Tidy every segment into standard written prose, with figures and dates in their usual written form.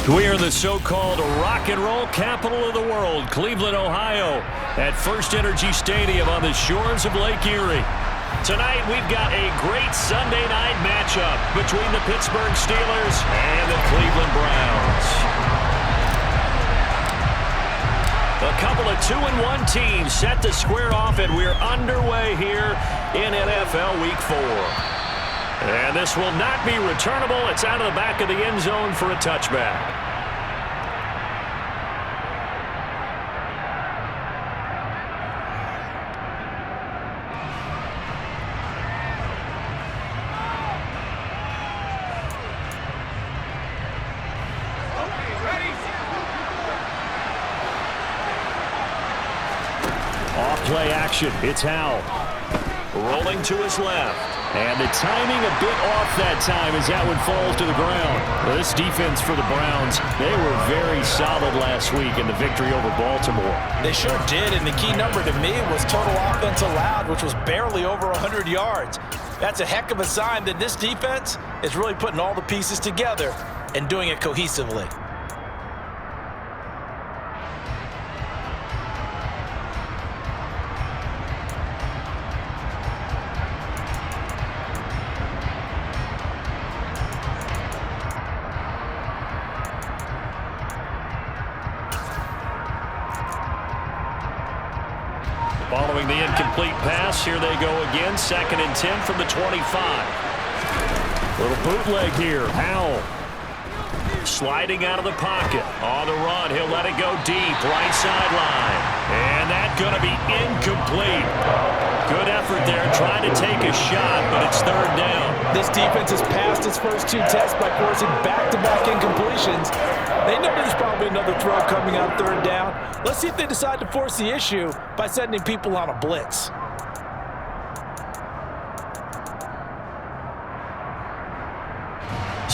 We're in the so-called rock and roll capital of the world, Cleveland, Ohio, at First Energy Stadium on the shores of Lake Erie. Tonight, we've got a great Sunday night matchup between the Pittsburgh Steelers and the Cleveland Browns. A couple of 2-1 teams set to square off, and we're underway here in NFL Week 4. And this will not be returnable. It's out of the back of the end zone for a touchback. Off-play action. It's Howell. Rolling to his left. And the timing a bit off that time as that one falls to the ground. Well, this defense for the Browns, they were very solid last week in the victory over Baltimore. They sure did, and the key number to me was total offense allowed, which was barely over 100 yards. That's a heck of a sign that this defense is really putting all the pieces together and doing it cohesively. Following the incomplete pass, here they go again. 2nd and 10 from the 25. Little bootleg here. Howell sliding out of the pocket. On the run, he'll let it go deep. Right sideline. And that's going to be incomplete. Good effort there, trying to take a shot, but it's 3rd down. This defense has passed its first 2 tests by forcing back-to-back incompletions. They know there's probably another throw coming on 3rd down. Let's see if they decide to force the issue by sending people on a blitz.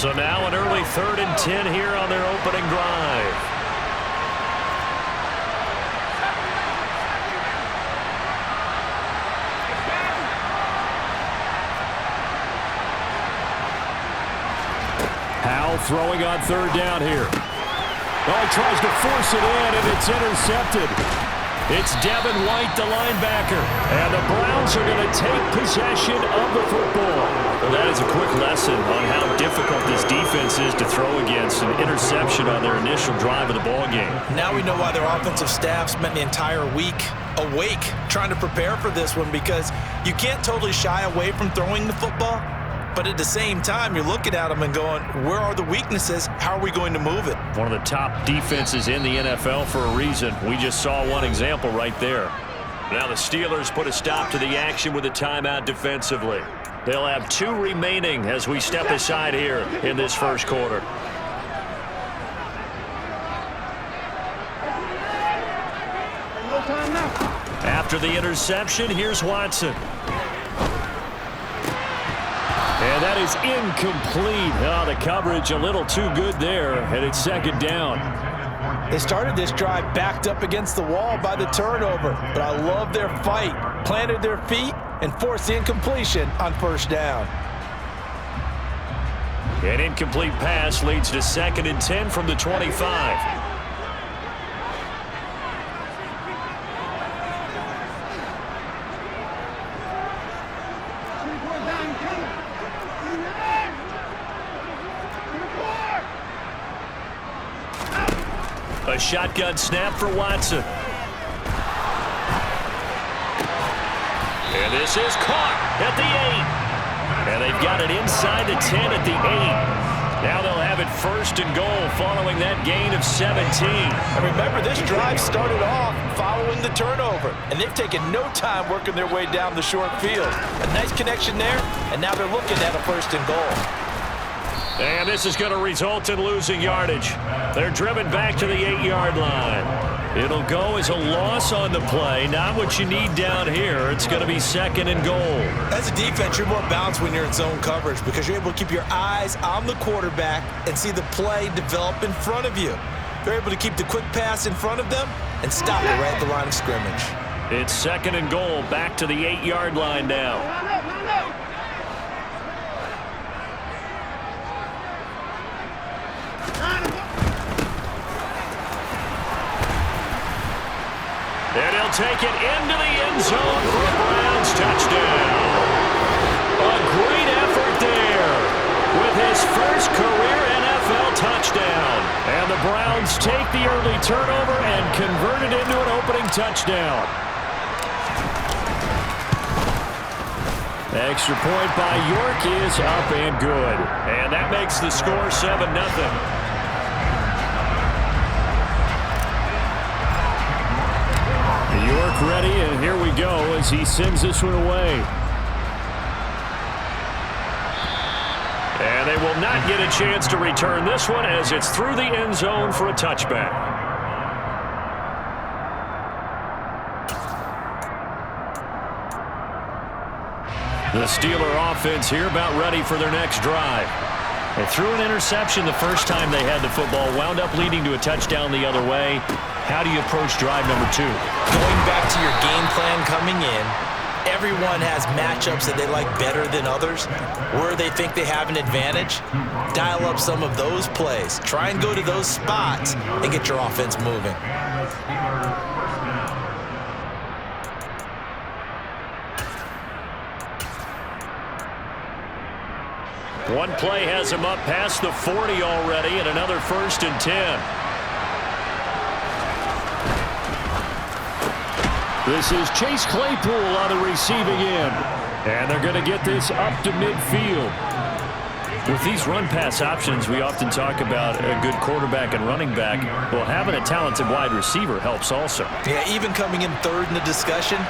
So now an early 3rd and 10 here on their opening drive. Howell throwing on 3rd down here. Oh, he tries to force it in, and it's intercepted. It's Devin White, the linebacker. And the Browns are going to take possession of the football. Well, that is a quick lesson on how difficult this defense is to throw against. An interception on their initial drive of the ball game. Now we know why their offensive staff spent the entire week awake trying to prepare for this one, because you can't totally shy away from throwing the football. But at the same time, you're looking at them and going, where are the weaknesses? How are we going to move it? One of the top defenses in the NFL for a reason. We just saw one example right there. Now the Steelers put a stop to the action with a timeout defensively. They'll have 2 remaining as we step aside here in this first quarter. After the interception, here's Watson. And that is incomplete. Oh, the coverage a little too good there, and it's 2nd down. They started this drive backed up against the wall by the turnover, but I love their fight. Planted their feet and forced the incompletion on 1st down. An incomplete pass leads to 2nd and 10 from the 25. A shotgun snap for Watson. And this is caught at the 8. And they've got it inside the 10 at the 8. Now they'll have it 1st and goal following that gain of 17. And remember, this drive started off following the turnover, and they've taken no time working their way down the short field. A nice connection there, and now they're looking at a 1st and goal. And this is going to result in losing yardage. They're driven back to the 8-yard line. It'll go as a loss on the play. Not what you need down here. It's going to be 2nd and goal. As a defense, you're more balanced when you're in zone coverage because you're able to keep your eyes on the quarterback and see the play develop in front of you. They're able to keep the quick pass in front of them and stop it right at the line of scrimmage. It's 2nd and goal, back to the 8-yard line now. take it into the end zone for a Browns touchdown. A great effort there with his first career NFL touchdown. And the Browns take the early turnover and convert it into an opening touchdown. Extra point by York is up and good. And that makes the score 7-0. York ready, and here we go as he sends this one away. And they will not get a chance to return this one as it's through the end zone for a touchback. The Steeler offense here about ready for their next drive. They threw an interception the first time they had the football, wound up leading to a touchdown the other way. How do you approach drive number 2? Going back to your game plan coming in, everyone has matchups that they like better than others, where they think they have an advantage. Dial up some of those plays. Try and go to those spots and get your offense moving. One play has him up past the 40 already, and another 1st and 10. This is Chase Claypool on the receiving end. And they're going to get this up to midfield. With these run-pass options, we often talk about a good quarterback and running back. Well, having a talented wide receiver helps also. Yeah, even coming in third in the discussion,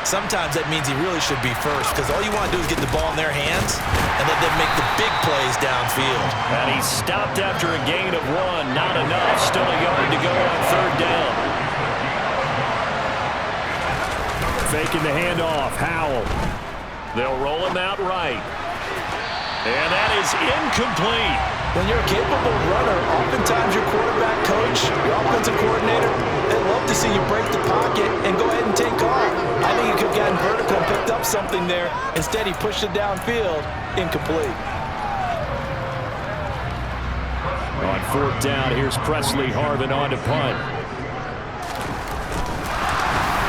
sometimes that means he really should be first, because all you want to do is get the ball in their hands and let them make the big plays downfield. And he stopped after a gain of 1. Not enough. Still a yard to go on 3rd down. Faking the handoff. Howell. They'll roll him out right. And that is incomplete. When you're a capable runner, oftentimes your quarterback coach, your offensive coordinator, they love to see you break the pocket and go ahead and take off. I think he could have gotten vertical and picked up something there. Instead, he pushed it downfield. Incomplete. On 4th down, here's Presley Harvin on to punt.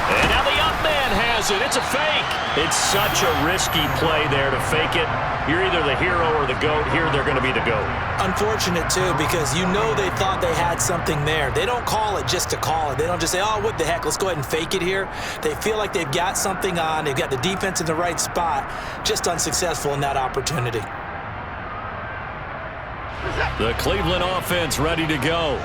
And now the up man has it. It's a fake. It's such a risky play there to fake it. You're either the hero or the GOAT. Here, they're going to be the GOAT. Unfortunate, too, because you know they thought they had something there. They don't call it just to call it. They don't just say, oh, what the heck, let's go ahead and fake it here. They feel like they've got something on. They've got the defense in the right spot. Just unsuccessful in that opportunity. The Cleveland offense ready to go.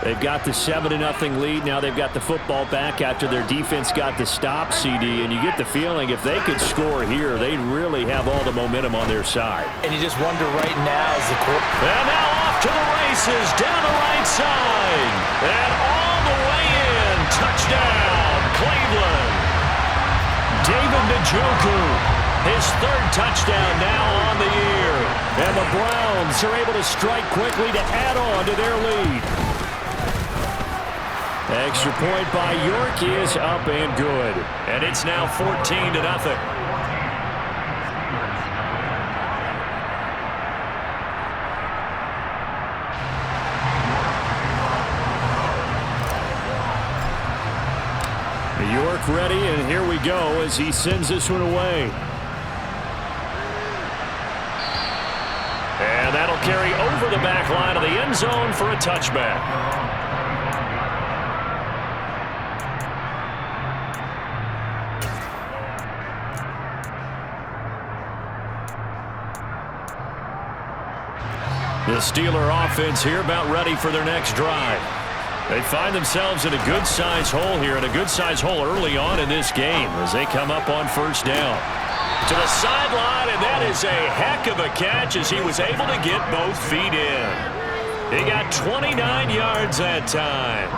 They've got the 7-0 lead. Now they've got the football back after their defense got the stop, CD. And you get the feeling if they could score here, they'd really have all the momentum on their side. And you just wonder right now as the quarterback. And now off to the races down the right side. And all the way in. Touchdown, Cleveland. David Njoku. His 3rd touchdown now on the year. And the Browns are able to strike quickly to add on to their lead. Extra point by York is up and good. And it's now 14-0. York ready, and here we go as he sends this one away. And that'll carry over the back line of the end zone for a touchback. The Steeler offense here about ready for their next drive. They find themselves in a good-sized hole here, and a good-sized hole early on in this game as they come up on 1st down. To the sideline, and that is a heck of a catch as he was able to get both feet in. He got 29 yards that time.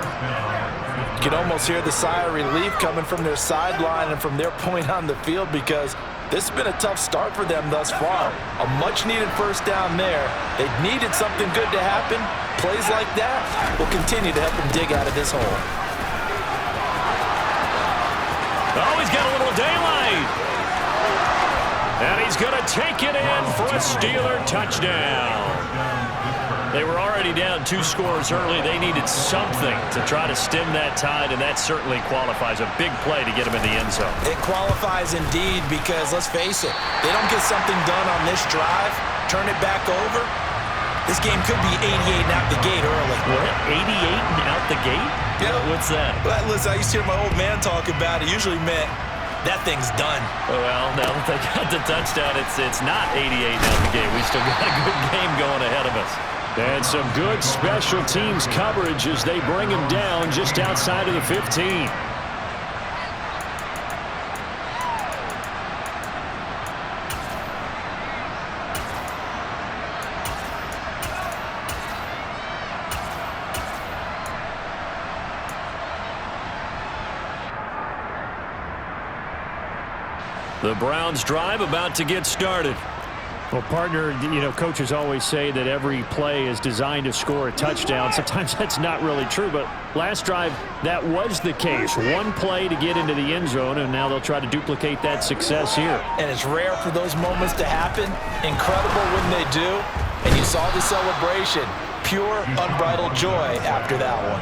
You can almost hear the sigh of relief coming from their sideline and from their point on the field, because this has been a tough start for them thus far. A much-needed 1st down there. They needed something good to happen. Plays like that will continue to help them dig out of this hole. Oh, he's got a little daylight. And he's going to take it in for a Steeler touchdown. They were already down 2 scores early. They needed something to try to stem that tide, and that certainly qualifies. A big play to get them in the end zone. It qualifies indeed because, let's face it, they don't get something done on this drive, turn it back over, this game could be 88 and out the gate early. What? 88 and out the gate? Yeah. What's that? Well, listen, I used to hear my old man talk about it. Usually meant that thing's done. Well, now that they got the touchdown, it's not 88 out the gate. We still got a good game going ahead of us. And some good special teams coverage as they bring him down just outside of the 15. The Browns drive about to get started. Well, partner, coaches always say that every play is designed to score a touchdown. Sometimes that's not really true, but last drive, that was the case. One play to get into the end zone, and now they'll try to duplicate that success here. And it's rare for those moments to happen. Incredible when they do. And you saw the celebration. Pure, unbridled joy after that one.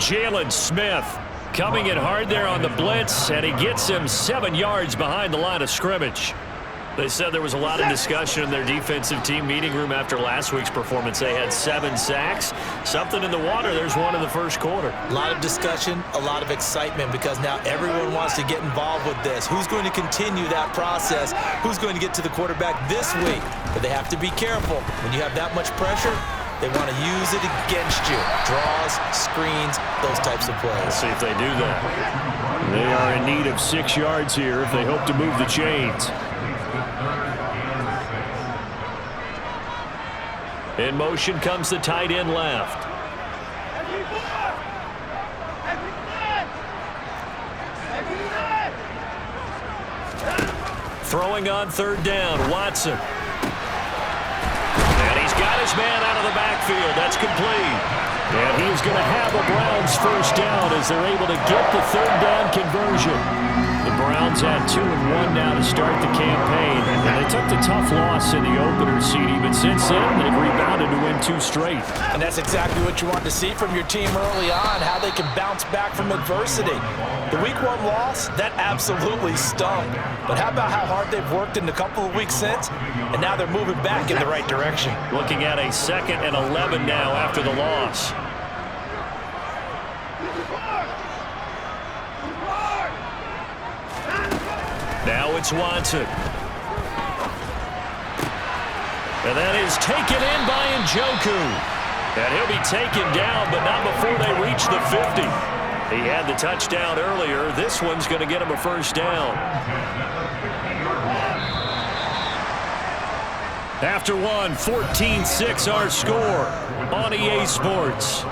Jalen Smith coming in hard there on the blitz, and he gets him 7 yards behind the line of scrimmage. They said there was a lot of discussion in their defensive team meeting room after last week's performance. They had 7 sacks. Something in the water. There's one in the first quarter. A lot of discussion, a lot of excitement because now everyone wants to get involved with this. Who's going to continue that process? Who's going to get to the quarterback this week? But they have to be careful. When you have that much pressure, they want to use it against you. Draws, screens, those types of plays. Let's see if they do that. They are in need of 6 yards here if they hope to move the chains. In motion comes the tight end left. Throwing on 3rd down, Watson. And he's got his man out of the backfield. That's complete. And he's going to have a Browns first down as they're able to get the 3rd down conversion. The Browns have 2-1 now to start the campaign. And they took the tough loss in the opener, CD, but since then they've rebounded to win 2 straight. And that's exactly what you want to see from your team early on, how they can bounce back from adversity. The Week 1 loss, that absolutely stung. But how about how hard they've worked in the couple of weeks since, and now they're moving back in the right direction. Looking at a 2nd and 11 now after the loss. Now it's Watson. And that is taken in by Njoku. And he'll be taken down, but not before they reach the 50. He had the touchdown earlier. This one's going to get him a first down. After one, 14-6 our score on EA Sports.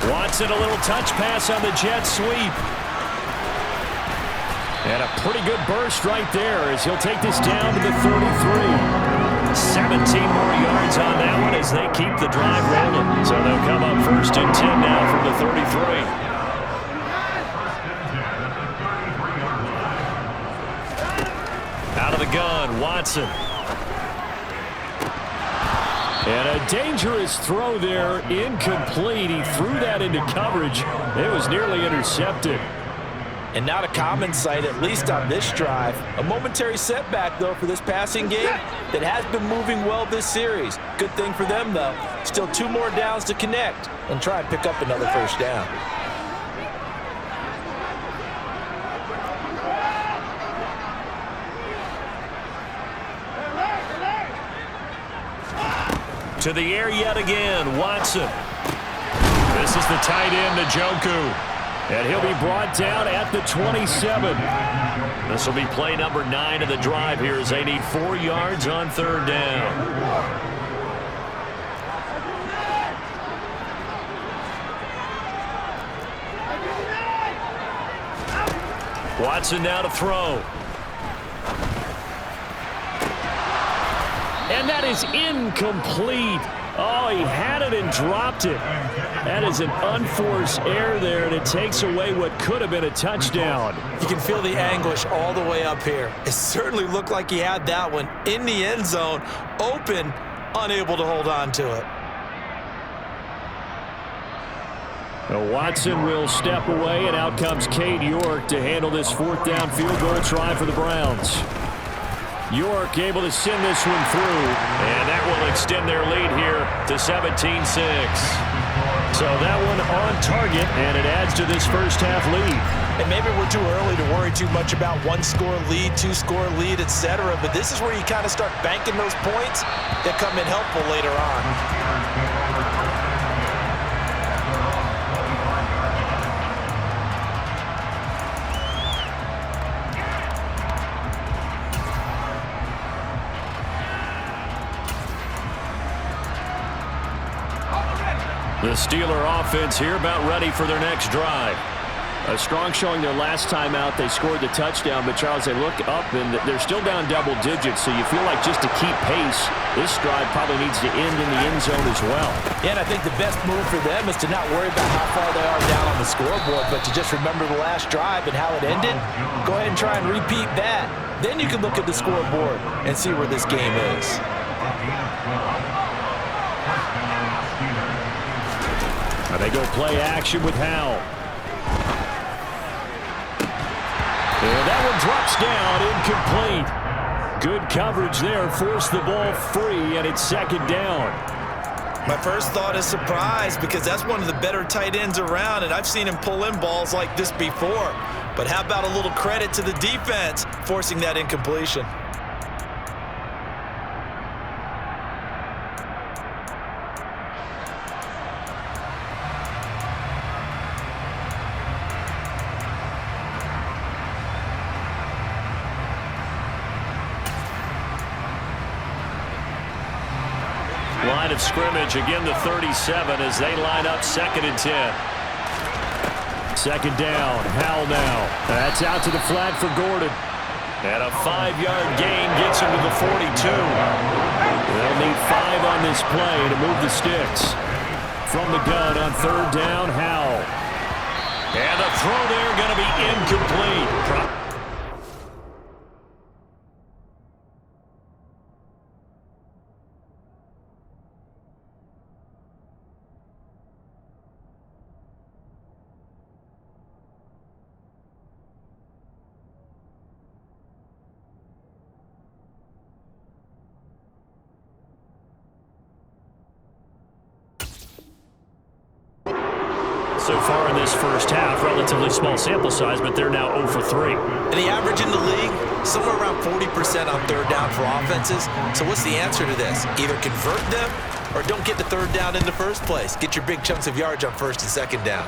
Watson, a little touch pass on the jet sweep. And a pretty good burst right there as he'll take this down to the 33. 17 more yards on that one as they keep the drive rolling. So they'll come up 1st and 10 now from the 33. Out of the gun, Watson. And a dangerous throw there, incomplete. He threw that into coverage. It was nearly intercepted. And not a common sight, at least on this drive. A momentary setback, though, for this passing game that has been moving well this series. Good thing for them, though. Still 2 more downs to connect and try and pick up another first down. To the air yet again, Watson. This is the tight end, Njoku. And he'll be brought down at the 27. This will be play number 9 of the drive here as they need 4 yards on 3rd down. Watson now to throw. And that is incomplete. Oh, he had it and dropped it. That is an unforced error there, and it takes away what could have been a touchdown. You can feel the anguish all the way up here. It certainly looked like he had that one in the end zone, open, unable to hold on to it. Watson will step away, and out comes Cade York to handle this 4th down field goal try for the Browns. York able to send this one through. And that will extend their lead here to 17-6. So that one on target, and it adds to this first half lead. And maybe we're too early to worry too much about 1-score lead, 2-score lead, etc. But this is where you kind of start banking those points that come in helpful later on. The Steeler offense here about ready for their next drive. A strong showing their last time out. They scored the touchdown, but Charles, they look up and they're still down double digits, so you feel like just to keep pace, this drive probably needs to end in the end zone as well. Yeah, and I think the best move for them is to not worry about how far they are down on the scoreboard, but to just remember the last drive and how it ended. Go ahead and try and repeat that. Then you can look at the scoreboard and see where this game is. And they go play action with Howell. And that one drops down, incomplete. Good coverage there, forced the ball free, and it's 2nd down. My first thought is surprise, because that's one of the better tight ends around, and I've seen him pull in balls like this before. But how about a little credit to the defense forcing that incompletion? Line of scrimmage, again the 37 as they line up 2nd and 10. 2nd down, Howell now. That's out to the flat for Gordon. And a 5-yard gain gets him to the 42. They'll need 5 on this play to move the sticks. From the gun on 3rd down, Howell. And the throw there going to be incomplete. So far in this first half, relatively small sample size, but they're now 0 for 3. And the average in the league, somewhere around 40% on 3rd down for offenses. So what's the answer to this? Either convert them or don't get the 3rd down in the first place. Get your big chunks of yards on 1st and 2nd down.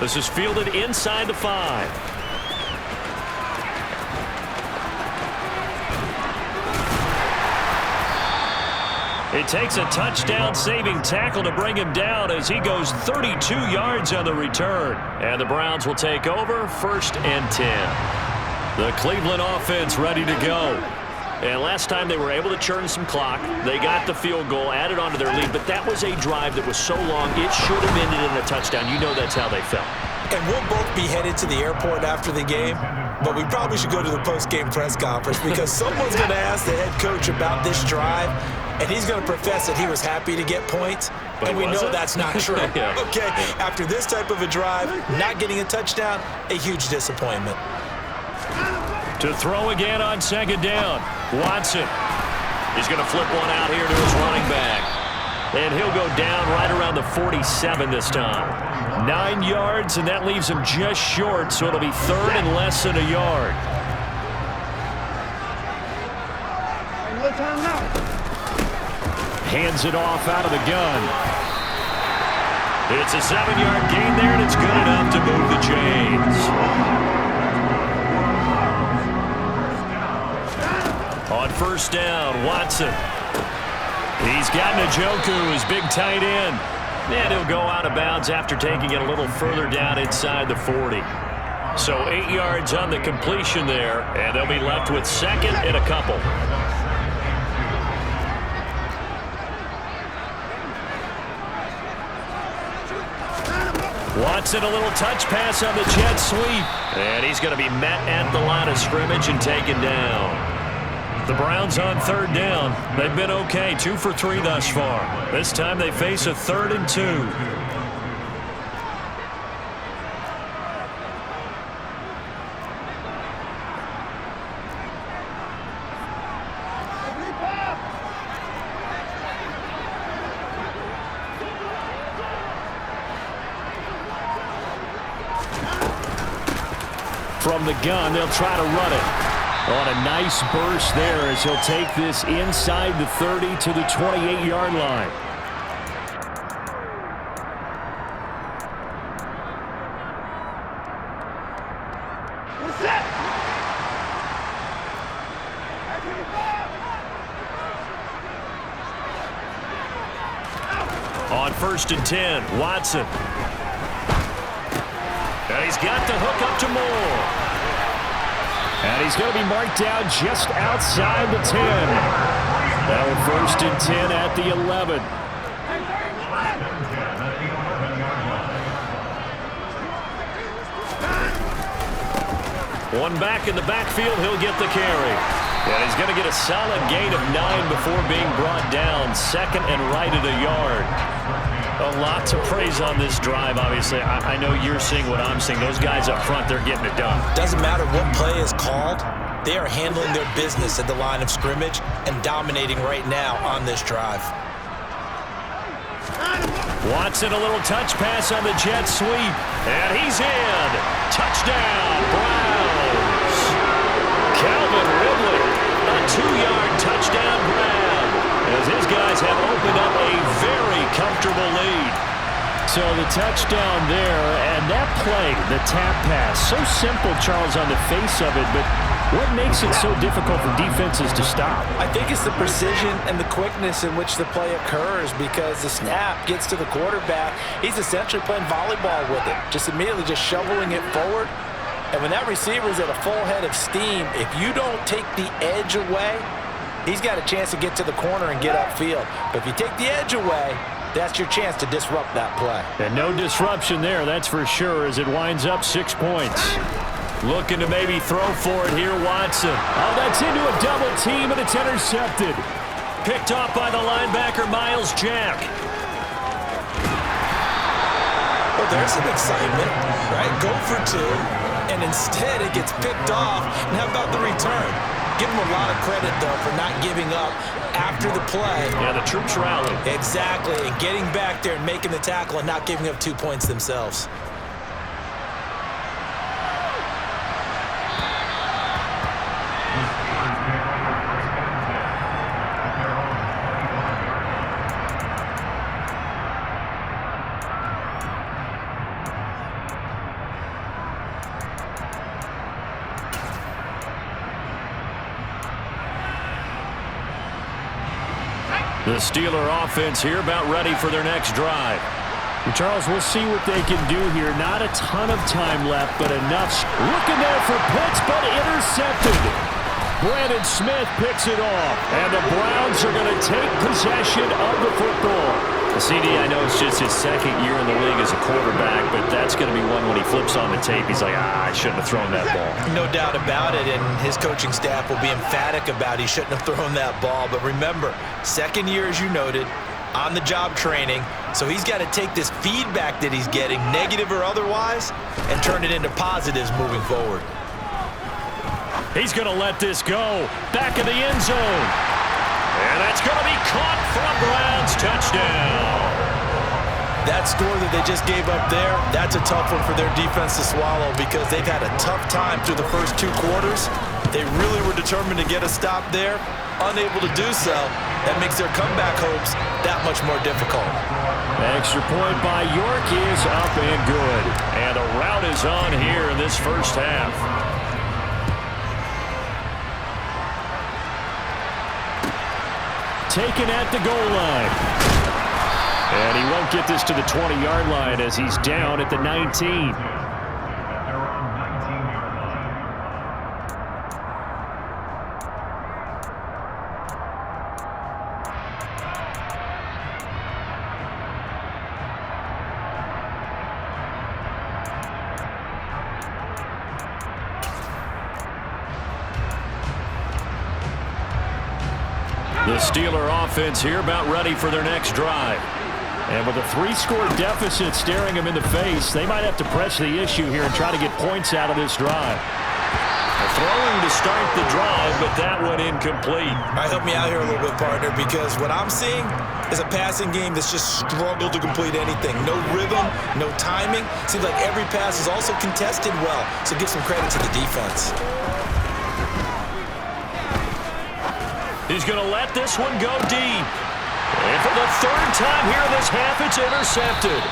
This is fielded inside the 5. It takes a touchdown-saving tackle to bring him down as he goes 32 yards on the return. And the Browns will take over 1st and 10. The Cleveland offense ready to go. And last time they were able to churn some clock. They got the field goal, added on to their lead, but that was a drive that was so long it should have ended in a touchdown. You know that's how they felt. And we'll both be headed to the airport after the game, but we probably should go to the post-game press conference because someone's going to ask the head coach about this drive, and he's going to profess that he was happy to get points, but and we know that's not true. Yeah. Okay, after this type of a drive, not getting a touchdown, a huge disappointment. To throw again on 2nd down, Watson. He's going to flip one out here to his running back. And he'll go down right around the 47 this time. 9 yards, and that leaves him just short, so it'll be 3rd and less than a yard. Hands it off out of the gun. It's a 7-yard gain there, and it's good enough to move the chains. On first down, Watson. He's got Njoku, his big tight end. And he'll go out of bounds after taking it a little further down inside the 40. So 8 yards on the completion there, and they'll be left with second and a couple. Watson, a little touch pass on the jet sweep. And he's going to be met at the line of scrimmage and taken down. The Browns on third down. They've been okay, 2 for 3 thus far. This time they face a 3rd and 2. From the gun, they'll try to run it. On a nice burst there as he'll take this inside the 30 to the 28-yard line. On 1st and 10, Watson. And he's got the hook up to Moore. And he's going to be marked down just outside the 10. Now 1st and 10 at the 11. One back in the backfield, he'll get the carry. And he's going to get a solid gain of 9 before being brought down. Second and right at a yard. A lot to praise on this drive, obviously. I know you're seeing what I'm seeing. Those guys up front, they're getting it done. Doesn't matter what play is called. They are handling their business at the line of scrimmage and dominating right now on this drive. Watson, a little touch pass on the jet sweep. And he's in. Touchdown, Browns. Calvin Ridley, a 2-yard touchdown grab, as his guys have opened up a very comfortable lead. So the touchdown there, and that play, the tap pass, so simple, Charles, on the face of it, but what makes it so difficult for defenses to stop? I think it's the precision and the quickness in which the play occurs, because the snap gets to the quarterback. He's essentially playing volleyball with it, just immediately just shoveling it forward. And when that receiver's at a full head of steam, if you don't take the edge away, he's got a chance to get to the corner and get upfield. But if you take the edge away, that's your chance to disrupt that play. And no disruption there, that's for sure, as it winds up 6 points. Looking to maybe throw for it here, Watson. Oh, that's into a double team, and it's intercepted. Picked off by the linebacker, Miles Jack. Well, there's some excitement, right? Go for 2, and instead it gets picked off. And how about the return? Give him a lot of credit, though, for not giving up after the play. Yeah, the troops rallied. Exactly, and getting back there and making the tackle and not giving up 2 points themselves. The Steeler offense here about ready for their next drive. Charles, we'll see what they can do here. Not a ton of time left, but enough. Looking there for Pitts, but intercepted. Brandon Smith picks it off, and the Browns are going to take possession of the football. The CD, I know it's just his second year in the league as a quarterback, but that's going to be one when he flips on the tape. He's like, I shouldn't have thrown that ball. No doubt about it, and his coaching staff will be emphatic about he shouldn't have thrown that ball. But remember, second year, as you noted, on-the-job training, so he's got to take this feedback that he's getting, negative or otherwise, and turn it into positives moving forward. He's going to let this go. Back of the end zone. And that's going to be caught for a Browns touchdown. That score that they just gave up there, that's a tough one for their defense to swallow, because they've had a tough time through the first 2 quarters. They really were determined to get a stop there. Unable to do so, that makes their comeback hopes that much more difficult. Extra point by York is up and good. And the rout is on here in this first half. Taken at the goal line. And he won't get this to the 20-yard line as he's down at the 19. The Steeler offense here about ready for their next drive. And with a 3-score deficit staring them in the face, they might have to press the issue here and try to get points out of this drive. Throwing to start the drive, but that one incomplete. All right, help me out here a little bit, partner, because what I'm seeing is a passing game that's just struggled to complete anything. No rhythm, no timing. Seems like every pass is also contested well, so give some credit to the defense. He's going to let this one go deep. And for the third time here this half, it's intercepted.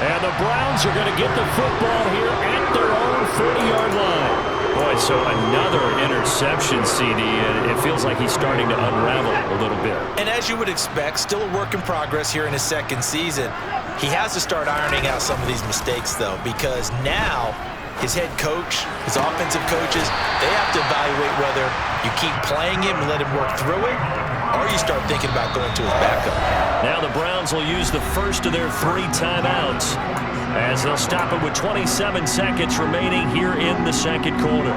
And the Browns are going to get the football here at their own 40-yard line. Boy, so another interception, CD, and it feels like he's starting to unravel a little bit. And as you would expect, still a work in progress here in his second season. He has to start ironing out some of these mistakes, though, because now his head coach, his offensive coaches, they have to evaluate whether you keep playing him and let him work through it, or you start thinking about going to his backup. Now the Browns will use the first of their 3 timeouts as they'll stop it with 27 seconds remaining here in the second quarter.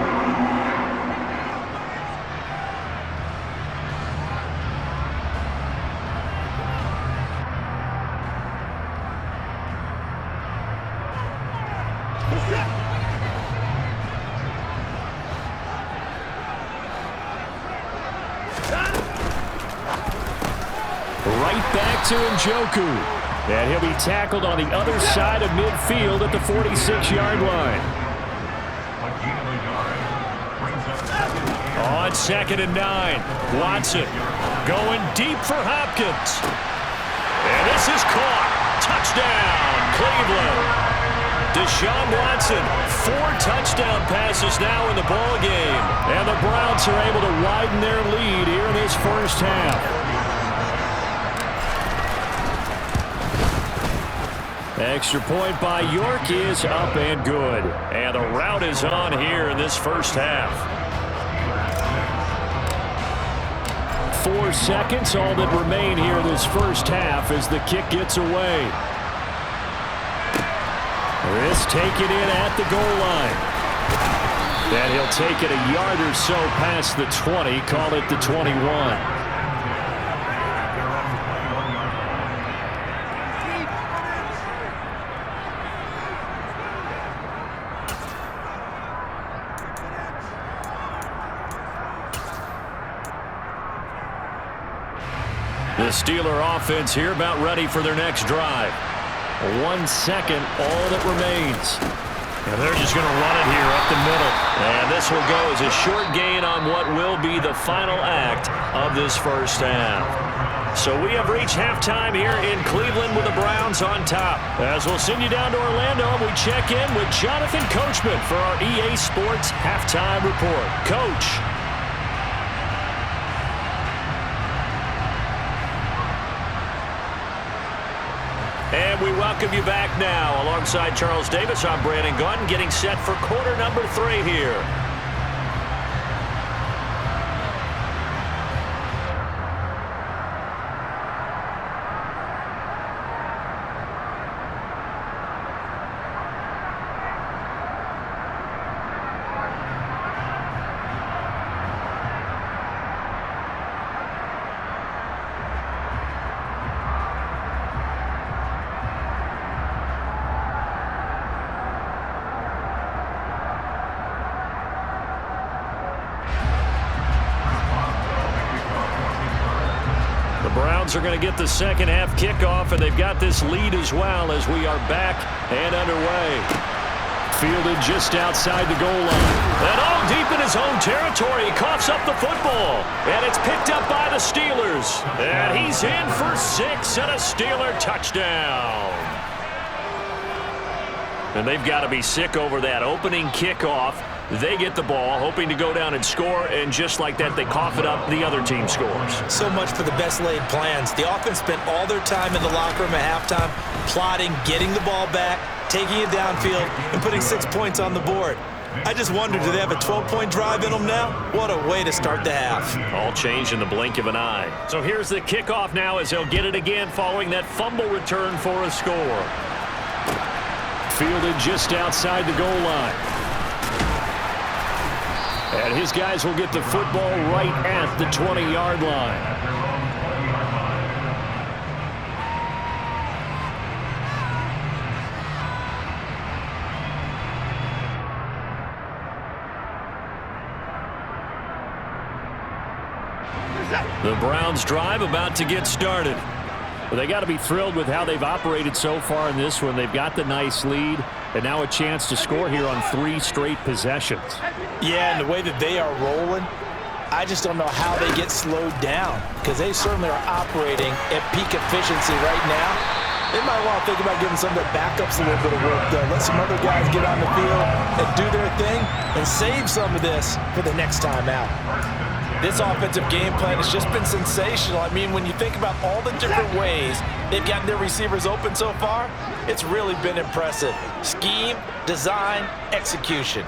Right back to Njoku. And he'll be tackled on the other side of midfield at the 46-yard line. On 2nd and 9. Watson going deep for Hopkins. And this is caught. Touchdown, Cleveland. Deshaun Watson, 4 touchdown passes now in the ball game. And the Browns are able to widen their lead here in this first half. Extra point by York is up and good. And the rout is on here in this first half. 4 seconds, all that remain here this first half as the kick gets away. This taken in at the goal line. And he'll take it a yard or so past the 20, call it the 21. The Steeler offense here about ready for their next drive. 1 second, all that remains. And they're just going to run it here up the middle. And this will go as a short gain on what will be the final act of this first half. So we have reached halftime here in Cleveland with the Browns on top. As we'll send you down to Orlando, and we check in with Jonathan Coachman for our EA Sports Halftime Report. Coach. And we welcome you back now. Alongside Charles Davis, I'm Brandon Gunn, getting set for quarter number 3 here. Browns are going to get the second half kickoff, and they've got this lead as well as we are back and underway. Fielded just outside the goal line. And all deep in his own territory, he coughs up the football. And it's picked up by the Steelers. And he's in for 6 and a Steeler touchdown. And they've got to be sick over that opening kickoff. They get the ball, hoping to go down and score, and just like that, they cough it up. The other team scores. So much for the best laid plans. The offense spent all their time in the locker room at halftime plotting, getting the ball back, taking it downfield, and putting 6 points on the board. I just wonder, do they have a 12-point drive in them now? What a way to start the half. All changed in the blink of an eye. So here's the kickoff now as they'll get it again following that fumble return for a score. Fielded just outside the goal line. And his guys will get the football right at the 20-yard line. The Browns drive about to get started. Well, they got to be thrilled with how they've operated so far in this one. They've got the nice lead, and now a chance to score here on 3 straight possessions. Yeah, and the way that they are rolling, I just don't know how they get slowed down, because they certainly are operating at peak efficiency right now. They might want to think about giving some of their backups a little bit of work, though. Let some other guys get on the field and do their thing and save some of this for the next time out. This offensive game plan has just been sensational. I mean, when you think about all the different ways they've gotten their receivers open so far, it's really been impressive. Scheme, design, execution.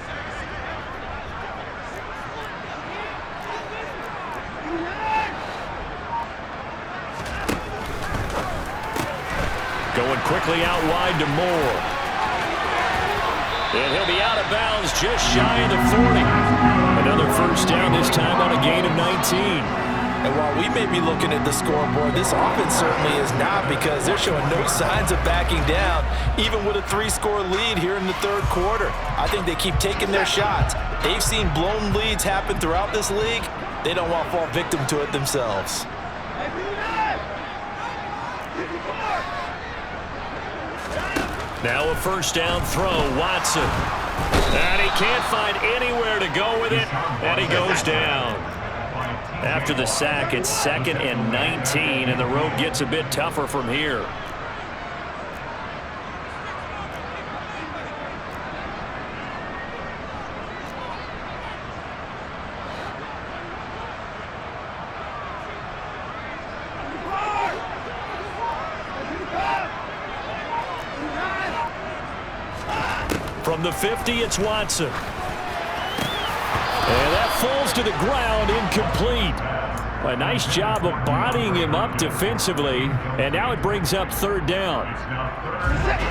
Going quickly out wide to Moore. And he'll be out of bounds just shy of the 40. Another first down, this time on a gain of 19. And while we may be looking at the scoreboard, this offense certainly is not, because they're showing no signs of backing down, even with a 3-score lead here in the third quarter. I think they keep taking their shots. They've seen blown leads happen throughout this league. They don't want to fall victim to it themselves. Now a first down throw, Watson. And he can't find anywhere to go with it, and he goes down. After the sack, it's 2nd and 19, and the road gets a bit tougher from here. From the 50, it's Watson. And that falls to the ground, incomplete. A nice job of bodying him up defensively, and now it brings up 3rd down.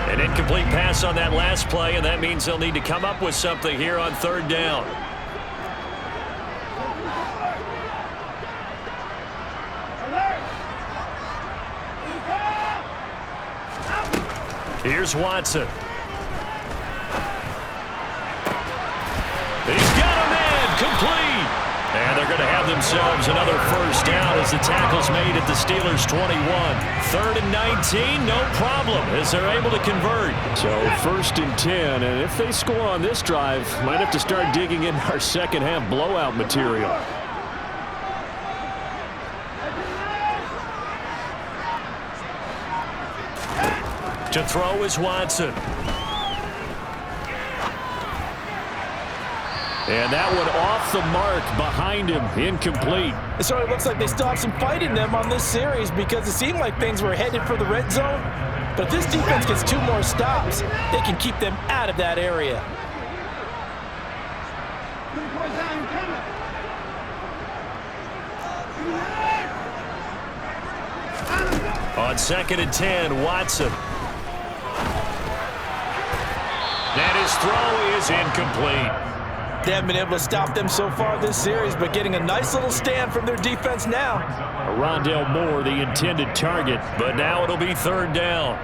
An incomplete pass on that last play, and that means they'll need to come up with something here on 3rd down. Here's Watson. He's got a man, complete. And they're going to have themselves another first down as the tackle's made at the Steelers' 21. 3rd and 19, no problem, as they're able to convert. So 1st and 10, and if they score on this drive, might have to start digging in our second half blowout material. To throw is Watson. And that one off the mark behind him, incomplete. So it looks like they still have some fight in them on this series, because it seemed like things were headed for the red zone. But if this defense gets 2 more stops, they can keep them out of that area. On 2nd and 10, Watson. And his throw is incomplete. They haven't been able to stop them so far this series, but getting a nice little stand from their defense now. Rondale Moore, the intended target. But now it'll be 3rd down.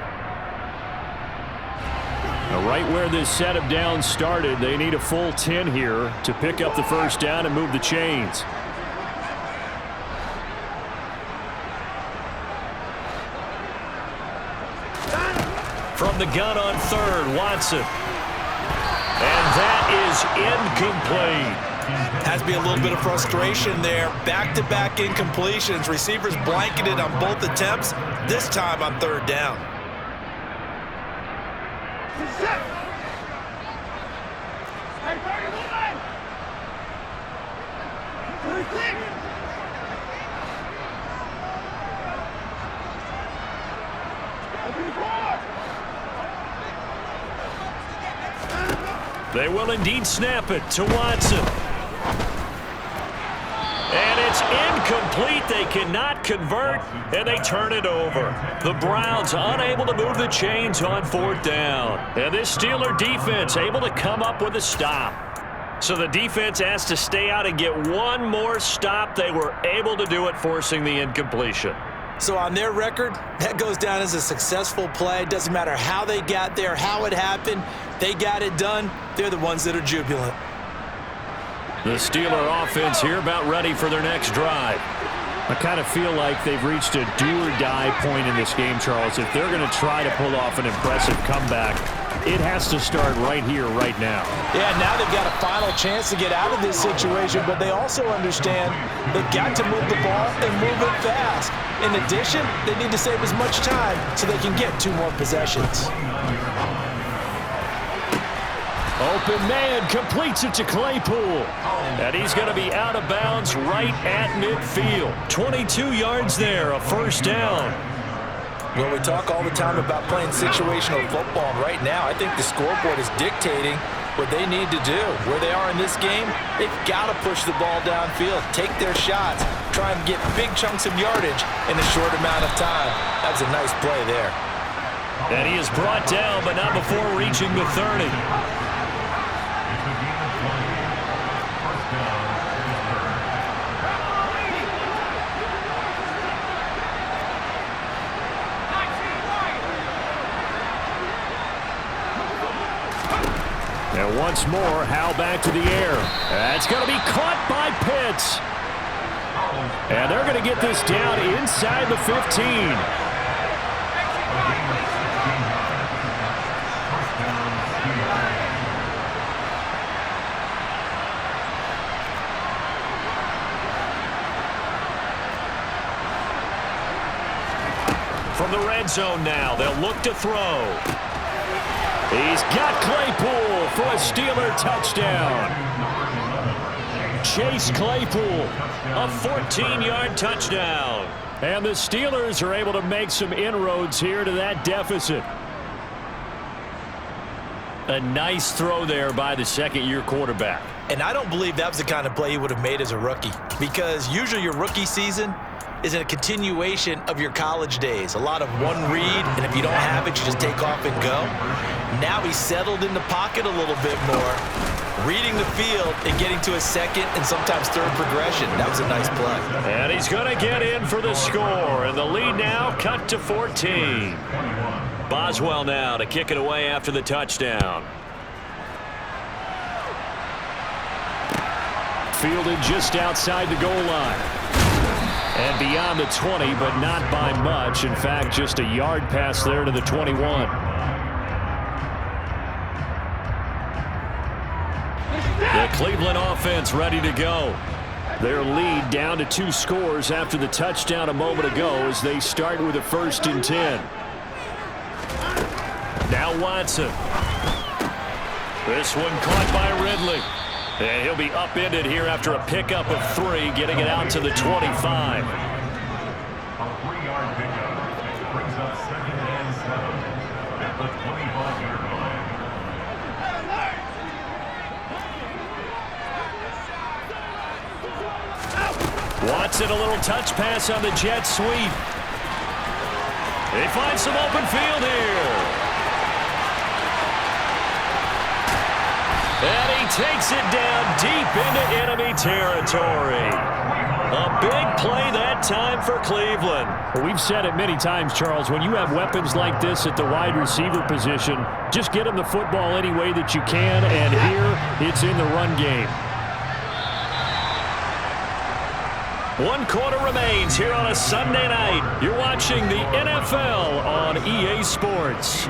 Now, right where this set of downs started, they need a full 10 here to pick up the first down and move the chains. From the gun on 3rd, Watson. That is incomplete. Has to be a little bit of frustration there. Back-to-back incompletions. Receivers blanketed on both attempts, this time on third down. They will indeed snap it to Watson. And it's incomplete. They cannot convert, and they turn it over. The Browns unable to move the chains on fourth down. And this Steeler defense able to come up with a stop. So the defense has to stay out and get one more stop. They were able to do it, forcing the incompletion. So on their record, that goes down as a successful play. Doesn't matter how they got there, how it happened. They got it done. They're the ones that are jubilant. The Steeler offense here about ready for their next drive. I kind of feel like they've reached a do-or-die point in this game, Charles. If they're going to try to pull off an impressive comeback, it has to start right here, right now. Yeah, now they've got a final chance to get out of this situation, but they also understand they've got to move the ball and move it fast. In addition, they need to save as much time so they can get 2 more possessions. Open man completes it to Claypool. And he's going to be out of bounds right at midfield. 22 yards there, a first down. Well, we talk all the time about playing situational football. Right now, I think the scoreboard is dictating what they need to do. Where they are in this game, they've got to push the ball downfield, take their shots, try and get big chunks of yardage in a short amount of time. That's a nice play there. And he is brought down, but not before reaching the 30. And once more, Howe back to the air. That's going to be caught by Pitts. And they're going to get this down inside the 15. From the red zone now, they'll look to throw. He's got Claypool for a Steeler touchdown. Chase Claypool, a 14-yard touchdown. And the Steelers are able to make some inroads here to that deficit. A nice throw there by the second-year quarterback. And I don't believe that was the kind of play he would have made as a rookie, because usually your rookie season is a continuation of your college days. A lot of one read, and if you don't have it, you just take off and go. Now he's settled in the pocket a little bit more, reading the field and getting to a second and sometimes third progression. That was a nice play. And he's going to get in for the score, and the lead now cut to 14. Boswell now to kick it away after the touchdown. Fielded just outside the goal line. And beyond the 20, but not by much. In fact, just a yard pass there to the 21. The Cleveland offense ready to go. Their lead down to 2 scores after the touchdown a moment ago as they start with a 1st and 10. Now Watson. This one caught by Ridley. And he'll be upended here after a pickup of 3, getting it out to the 25. A 3-yard pickup brings up 2nd and 7 at the 25-yard line. Watson, a little touch pass on the jet sweep. They find some open field here. And he takes it down deep into enemy territory. A big play that time for Cleveland. Well, we've said it many times, Charles, when you have weapons like this at the wide receiver position, just get them the football any way that you can, and here it's in the run game. 1 quarter remains here on a Sunday night. You're watching the NFL on EA Sports.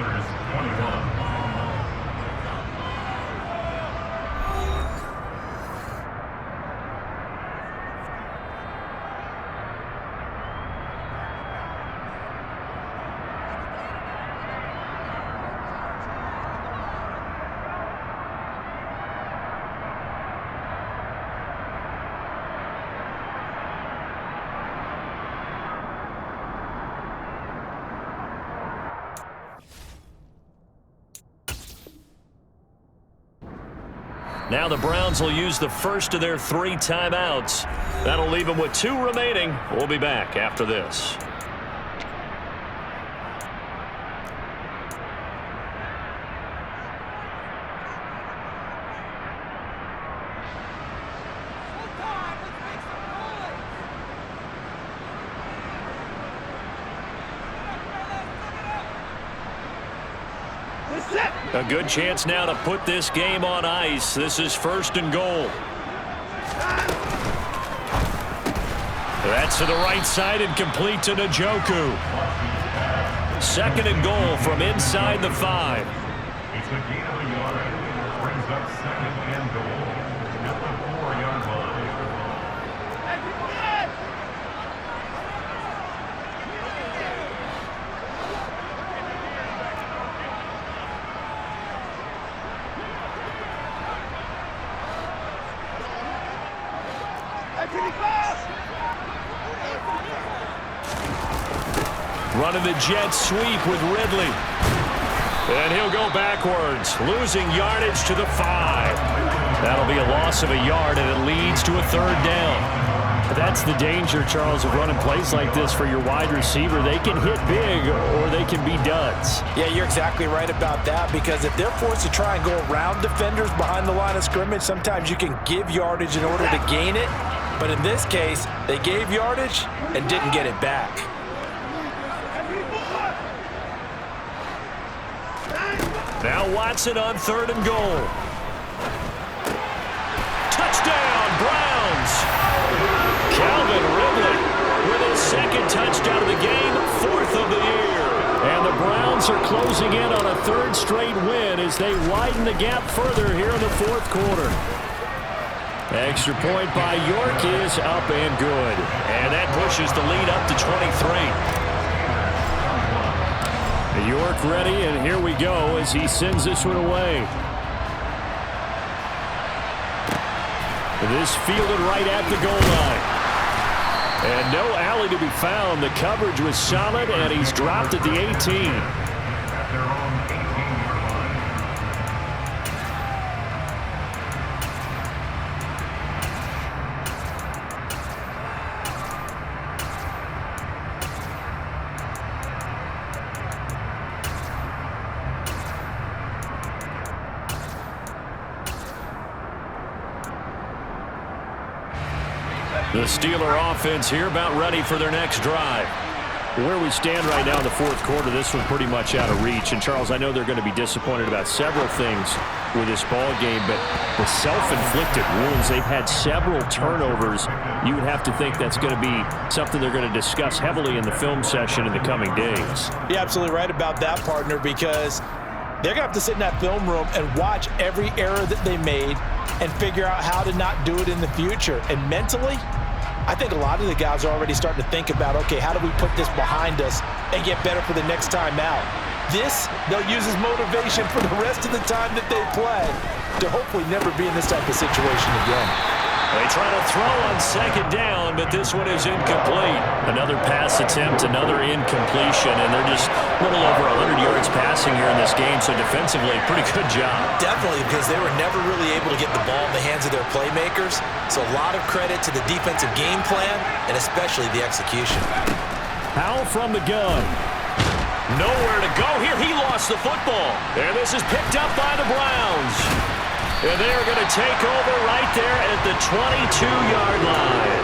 Now the Browns will use the first of their 3 timeouts. That'll leave them with 2 remaining. We'll be back after this. A good chance now to put this game on ice. This is 1st and goal. That's to the right side and complete to Njoku. 2nd and goal from inside the 5. It's a gain of a yard. Brings up 2nd and goal. At the 4-yard line. Running the jet sweep with Ridley. And he'll go backwards, losing yardage to the 5. That'll be a loss of a yard, and it leads to a 3rd down. That's the danger, Charles, of running plays like this for your wide receiver. They can hit big or they can be duds. Yeah, you're exactly right about that, because if they're forced to try and go around defenders behind the line of scrimmage, sometimes you can give yardage in order to gain it. But in this case, they gave yardage and didn't get it back. Now Watson on 3rd and goal. Touchdown, Browns! Calvin Ridley with his 2nd touchdown of the game, 4th of the year. And the Browns are closing in on a 3rd straight win as they widen the gap further here in the 4th quarter. Extra point by York is up and good. And that pushes the lead up to 23. York ready, and here we go as he sends this one away. This fielded right at the goal line. And no alley to be found. The coverage was solid, and he's dropped at the 18. At their own 18-yard line. The Steeler offense here about ready for their next drive. Where we stand right now in the 4th quarter, this one pretty much out of reach. And, Charles, I know they're going to be disappointed about several things with this ball game, but the self-inflicted wounds, they've had several turnovers. You would have to think that's going to be something they're going to discuss heavily in the film session in the coming days. You're absolutely right about that, partner, because they're going to have to sit in that film room and watch every error that they made and figure out how to not do it in the future. And mentally, I think a lot of the guys are already starting to think about, okay, how do we put this behind us and get better for the next time out? This, they'll use as motivation for the rest of the time that they play to hopefully never be in this type of situation again. They try to throw on 2nd down, but this one is incomplete. Another pass attempt, another incompletion, and they're just a little over 100 yards passing here in this game, so defensively, pretty good job. Definitely, because they were never really able to get the ball in the hands of their playmakers, so a lot of credit to the defensive game plan and especially the execution. Powell from the gun. Nowhere to go here. He lost the football. And this is picked up by the Browns. And they're going to take over right there at the 22-yard line.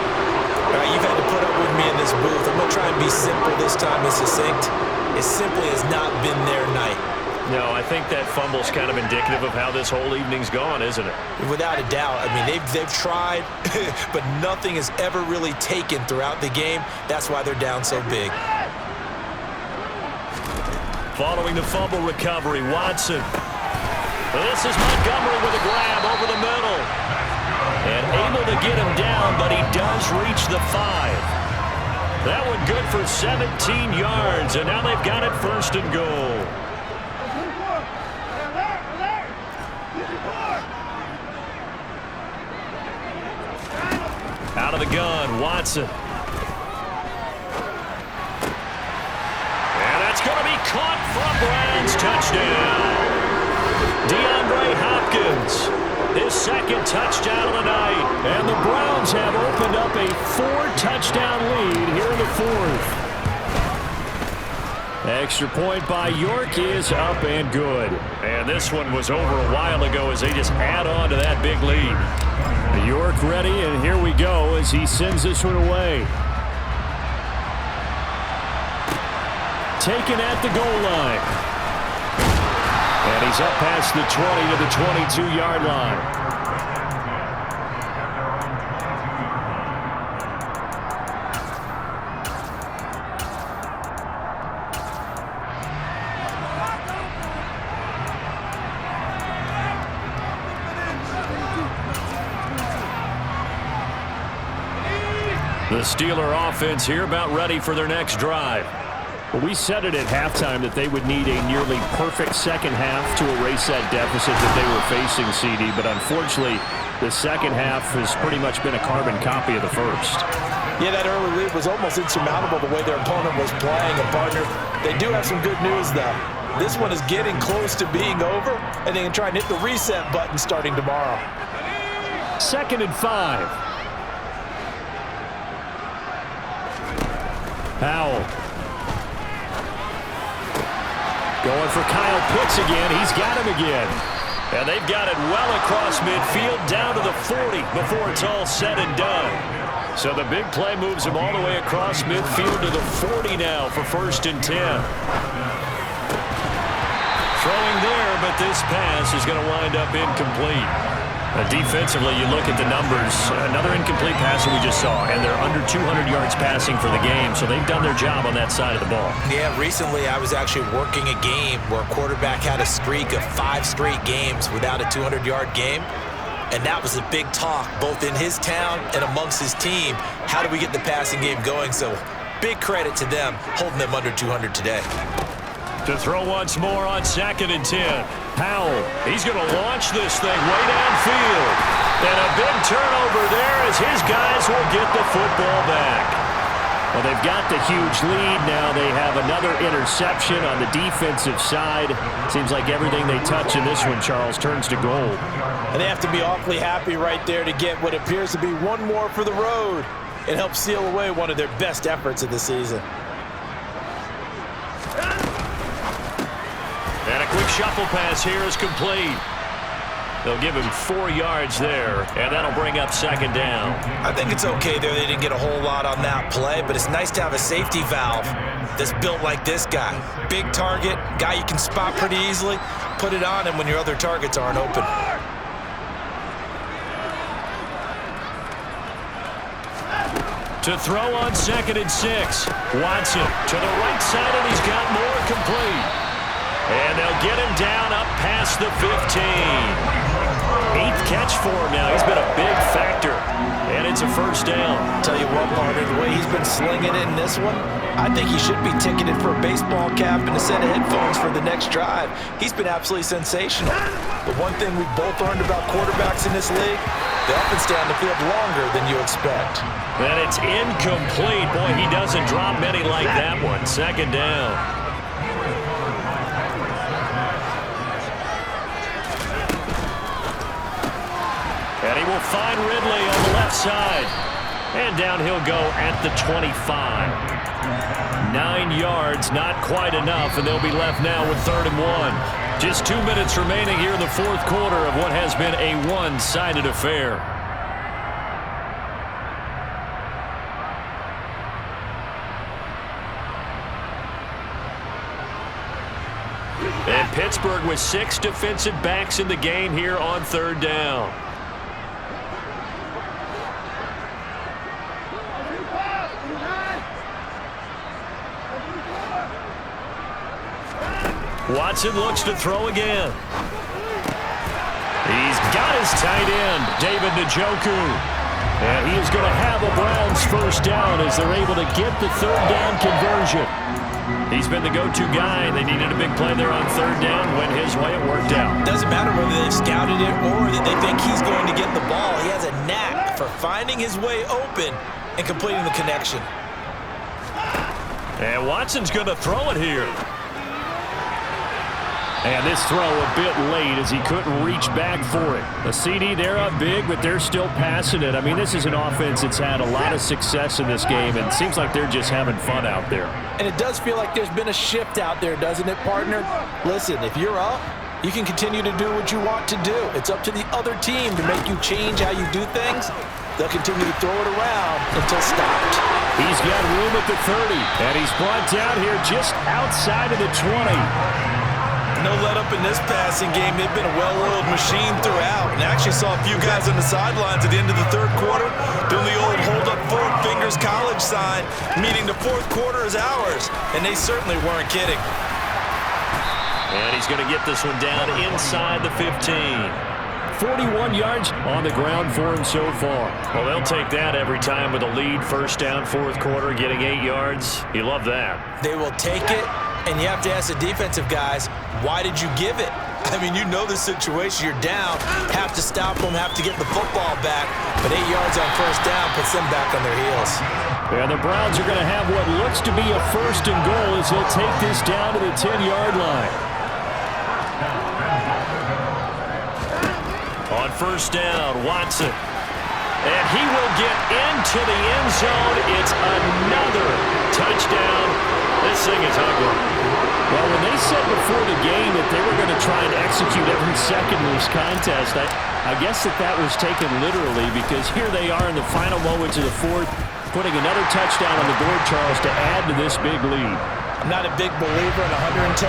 All right, you've had to put up with me in this booth. I'm going to try and be simple this time and succinct. It simply has not been their night. No, I think that fumble's kind of indicative of how this whole evening's gone, isn't it? Without a doubt. I mean, they've tried, but nothing has ever really taken throughout the game. That's why they're down so big. Following the fumble recovery, Watson. This is Montgomery with a grab over the middle. And able to get him down, but he does reach the 5. That one good for 17 yards, and now they've got it 1st and goal. Out of the gun, Watson. And that's going to be caught for a Browns touchdown. DeAndre Hopkins his second touchdown of the night. And the Browns have opened up a 4-touchdown lead here in the fourth. Extra point by York is up and good. And this one was over a while ago as they just add on to that big lead. York ready, and here we go as he sends this one away. Taken at the goal line. And he's up past the 20 to the 22-yard line. The Steeler offense here about ready for their next drive. Well, we said it at halftime that they would need a nearly perfect second half to erase that deficit that they were facing, CD. But unfortunately, the second half has pretty much been a carbon copy of the first. Yeah, that early lead was almost insurmountable the way their opponent was playing. And, partner, they do have some good news, though. This one is getting close to being over, and they can try and hit the reset button starting tomorrow. 2nd and 5. Powell. Going for Kyle Pitts again. He's got him again. And they've got it well across midfield down to the 40 before it's all said and done. So the big play moves him all the way across midfield to the 40 now for 1st and 10. Throwing there, but this pass is going to wind up incomplete. Defensively, you look at the numbers. Another incomplete pass that we just saw, and they're under 200 yards passing for the game, so they've done their job on that side of the ball. Yeah, recently I was actually working a game where a quarterback had a streak of 5 straight games without a 200-yard game, and that was a big talk both in his town and amongst his team. How do we get the passing game going? So big credit to them holding them under 200 today. To throw once more on 2nd and 10. Powell, he's going to launch this thing way downfield. And a big turnover there as his guys will get the football back. Well, they've got the huge lead. Now they have another interception on the defensive side. Seems like everything they touch in this one, Charles, turns to gold. And they have to be awfully happy right there to get what appears to be one more for the road and help seal away one of their best efforts of the season. And a quick shuffle pass here is complete. They'll give him 4 yards there, and that'll bring up 2nd down. I think it's okay there. They didn't get a whole lot on that play, but it's nice to have a safety valve that's built like this guy. Big target, guy you can spot pretty easily. Put it on him when your other targets aren't open. To throw on 2nd and 6. Watson to the right side, and he's got more complete. And they'll get him down up past the 15. 8th catch for him now. He's been a big factor. And it's a 1st down. Tell you what, partner, the way he's been slinging it in this one, I think he should be ticketed for a baseball cap and a set of headphones for the next drive. He's been absolutely sensational. But one thing we've both learned about quarterbacks in this league, they often stay on the field longer than you expect. And it's incomplete. Boy, he doesn't drop many like that one. 2nd down. And he will find Ridley on the left side. And down he'll go at the 25. 9 yards, not quite enough, and they'll be left now with 3rd and 1. Just 2 minutes remaining here in the 4th quarter of what has been a one-sided affair. And Pittsburgh with 6 defensive backs in the game here on 3rd down. Watson looks to throw again. He's got his tight end, David Njoku. And he is going to have a Browns 1st down as they're able to get the 3rd down conversion. He's been the go-to guy. They needed a big play there on 3rd down. Went his way, it worked out. Doesn't matter whether they've scouted it or that they think he's going to get the ball. He has a knack for finding his way open and completing the connection. And Watson's going to throw it here. And this throw a bit late as he couldn't reach back for it. The CD, they're up big, but they're still passing it. I mean, this is an offense that's had a lot of success in this game, and it seems like they're just having fun out there. And it does feel like there's been a shift out there, doesn't it, partner? Listen, if you're up, you can continue to do what you want to do. It's up to the other team to make you change how you do things. They'll continue to throw it around until stopped. He's got room at the 30, and he's brought down here just outside of the 20. No let up in this passing game. They've been a well-oiled machine throughout. And actually saw a few guys on the sidelines at the end of the third quarter doing the old hold up four fingers college sign, meaning the fourth quarter is ours. And they certainly weren't kidding. And he's going to get this one down inside the 15. 41 yards on the ground for him so far. Well, they'll take that every time with a lead. First down, fourth quarter, getting 8 yards. You love that. They will take it, and you have to ask the defensive guys, why did you give it? I mean, you know the situation. You're down, have to stop them, have to get the football back. But 8 yards on first down puts them back on their heels. And the Browns are going to have what looks to be a first and goal as they'll take this down to the 10-yard line. On first down, Watson. And he will get into the end zone. It's another touchdown. This thing is ugly. Well, when they said before the game that they were going to try and execute every second in this contest, I guess that was taken literally, because here they are in the final moments of the fourth, putting another touchdown on the board, Charles, to add to this big lead. I'm not a big believer in 110%,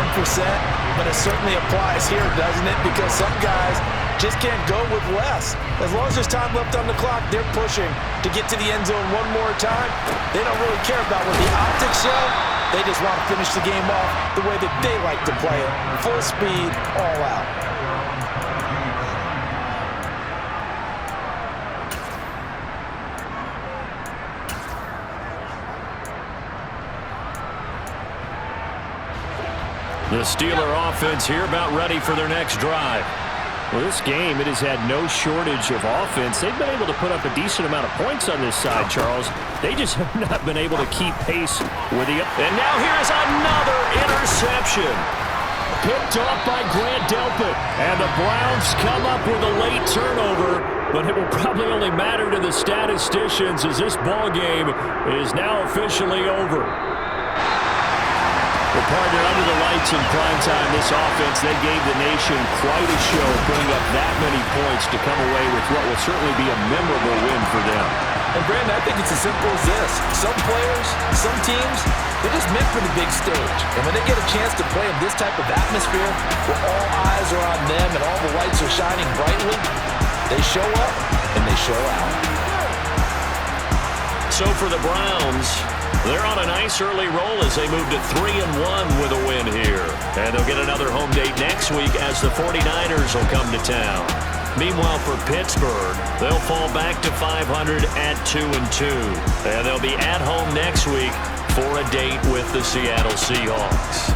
but it certainly applies here, doesn't it? Because some guys just can't go with less. As long as there's time left on the clock, they're pushing to get to the end zone one more time. They don't really care about what the optics show. They just want to finish the game off the way that they like to play it. Full speed, all out. The Steeler offense here about ready for their next drive. Well, this game, it has had no shortage of offense. They've been able to put up a decent amount of points on this side, Charles. They just have not been able to keep pace with the... And now here's another interception. Picked off by Grant Delpit. And the Browns come up with a late turnover, but it will probably only matter to the statisticians as this ball game is now officially over. Well, partner, under the lights in prime time, this offense, they gave the nation quite a show, putting up that many points to come away with what will certainly be a memorable win for them. And, Brandon, I think it's as simple as this. Some players, some teams, they're just meant for the big stage. And when they get a chance to play in this type of atmosphere where all eyes are on them and all the lights are shining brightly, they show up and they show out. So for the Browns, they're on a nice early roll as they move to 3-1 with a win here. And they'll get another home date next week as the 49ers will come to town. Meanwhile, for Pittsburgh, they'll fall back to 500 at 2-2. And they'll be at home next week for a date with the Seattle Seahawks.